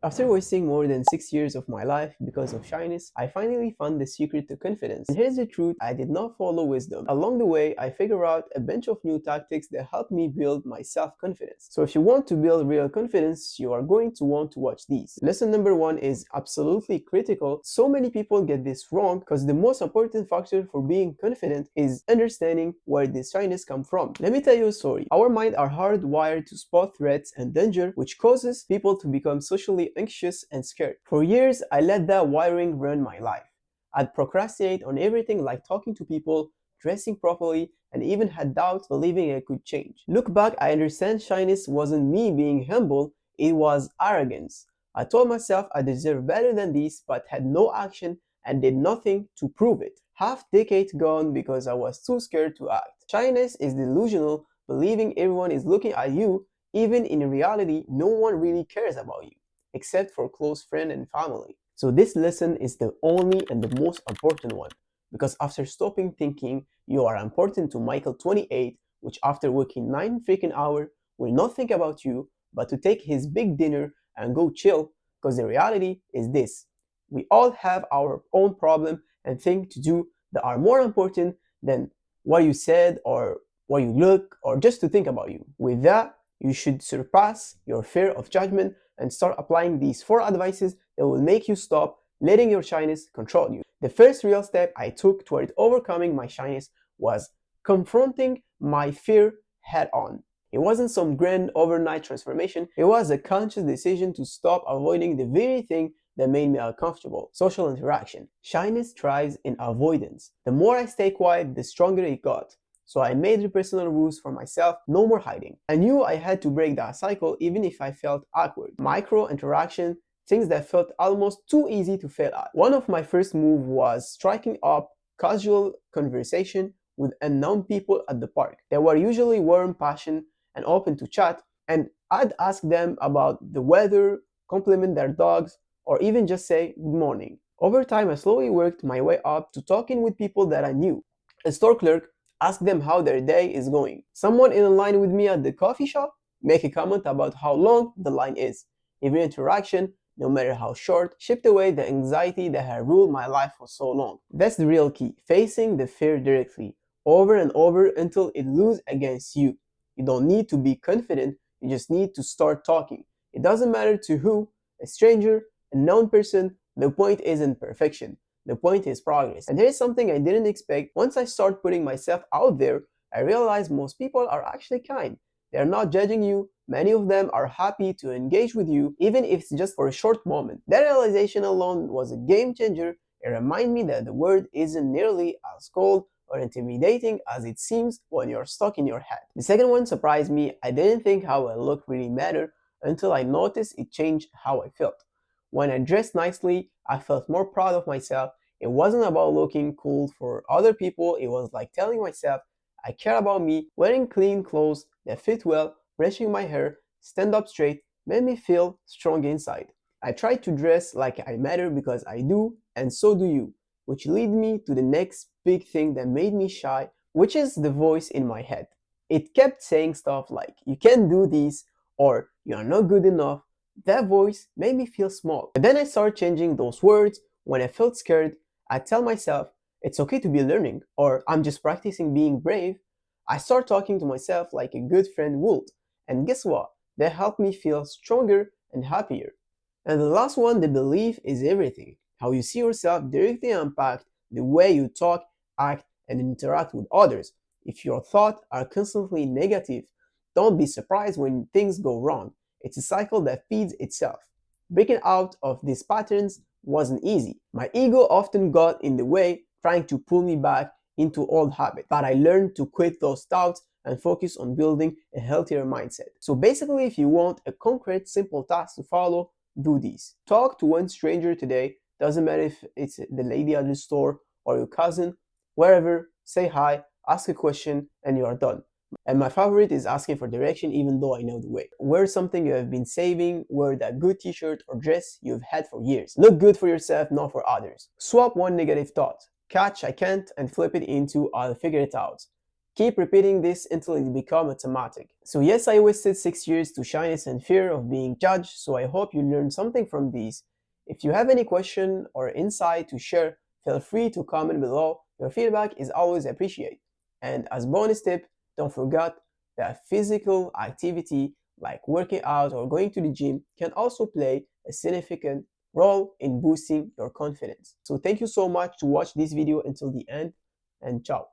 After wasting more than 6 years of my life because of shyness, I finally found the secret to confidence. And here's the truth, I did not follow wisdom. Along the way, I figured out a bunch of new tactics that helped me build my self-confidence. So if you want to build real confidence, you are going to want to watch these. Lesson number 1 is absolutely critical. So many people get this wrong because the most important factor for being confident is understanding where this shyness comes from. Let me tell you a story. Our minds are hardwired to spot threats and danger, which causes people to become socially anxious and scared. For years, I let that wiring run my life. I'd procrastinate on everything like talking to people, dressing properly, and even had doubts believing I could change. Look back, I understand shyness wasn't me being humble, it was arrogance. I told myself I deserved better than this, but had no action and did nothing to prove it. Half decade gone because I was too scared to act. Shyness is delusional, believing everyone is looking at you, even in reality, no one really cares about you except for close friends and family. So this lesson is the only and the most important one because after stopping thinking you are important to Michael 28, which after working 9 freaking hours will not think about you but to take his big dinner and go chill, because the reality is this. We all have our own problem and things to do that are more important than what you said or what you look or just to think about you. With that, you should surpass your fear of judgment and start applying these 4 advices that will make you stop letting your shyness control you. The first real step I took toward overcoming my shyness was confronting my fear head on. It wasn't some grand overnight transformation, it was a conscious decision to stop avoiding the very thing that made me uncomfortable: social interaction. Shyness thrives in avoidance. The more I stay quiet, the stronger it got. So I made personal rules for myself, no more hiding. I knew I had to break that cycle even if I felt awkward. Micro interaction, things that felt almost too easy to fail at. One of my first moves was striking up casual conversation with unknown people at the park. They were usually warm, passionate, and open to chat, and I'd ask them about the weather, compliment their dogs, or even just say good morning. Over time, I slowly worked my way up to talking with people that I knew. A store clerk, ask them how their day is going. Someone in line with me at the coffee shop, make a comment about how long the line is. Every interaction, no matter how short, chipped away the anxiety that had ruled my life for so long. That's the real key, facing the fear directly, over and over until it loses against you. You don't need to be confident, you just need to start talking. It doesn't matter to who, a stranger, a known person, the point isn't perfection. The point is progress. And here's something I didn't expect. Once I start putting myself out there, I realized most people are actually kind. They're not judging you. Many of them are happy to engage with you, even if it's just for a short moment. That realization alone was a game changer. It reminded me that the world isn't nearly as cold or intimidating as it seems when you're stuck in your head. The second one surprised me. I didn't think how I looked really mattered until I noticed it changed how I felt. When I dressed nicely, I felt more proud of myself. It wasn't about looking cool for other people, it was like telling myself, I care about me. Wearing clean clothes that fit well, brushing my hair, stand up straight, made me feel strong inside. I tried to dress like I matter because I do, and so do you, which lead me to the next big thing that made me shy, which is the voice in my head. It kept saying stuff like, you can't do this, or you are not good enough. That voice made me feel small. But then I started changing those words. When I felt scared, I tell myself, it's okay to be learning, or I'm just practicing being brave. I start talking to myself like a good friend would. And guess what? That helped me feel stronger and happier. And the last one, the belief is everything. How you see yourself directly impacts the way you talk, act, and interact with others. If your thoughts are constantly negative, don't be surprised when things go wrong. It's a cycle that feeds itself. Breaking out of these patterns wasn't easy. My ego often got in the way, trying to pull me back into old habits. But I learned to quit those thoughts and focus on building a healthier mindset. So basically, if you want a concrete, simple task to follow, do these. Talk to one stranger today. Doesn't matter if it's the lady at the store or your cousin, wherever, say hi, ask a question, and you are done. And my favorite is asking for direction even though I know the way. Wear something you have been saving, wear that good t-shirt or dress you've had for years. Look good for yourself, not for others. Swap one negative thought, catch I can't, and flip it into I'll figure it out. Keep repeating this until it becomes automatic. So yes, I wasted 6 years to shyness and fear of being judged, so I hope you learned something from these. If you have any question or insight to share, feel free to comment below. Your feedback is always appreciated. And as bonus tip, don't forget that physical activity like working out or going to the gym can also play a significant role in boosting your confidence. So thank you so much to watch this video until the end, and ciao.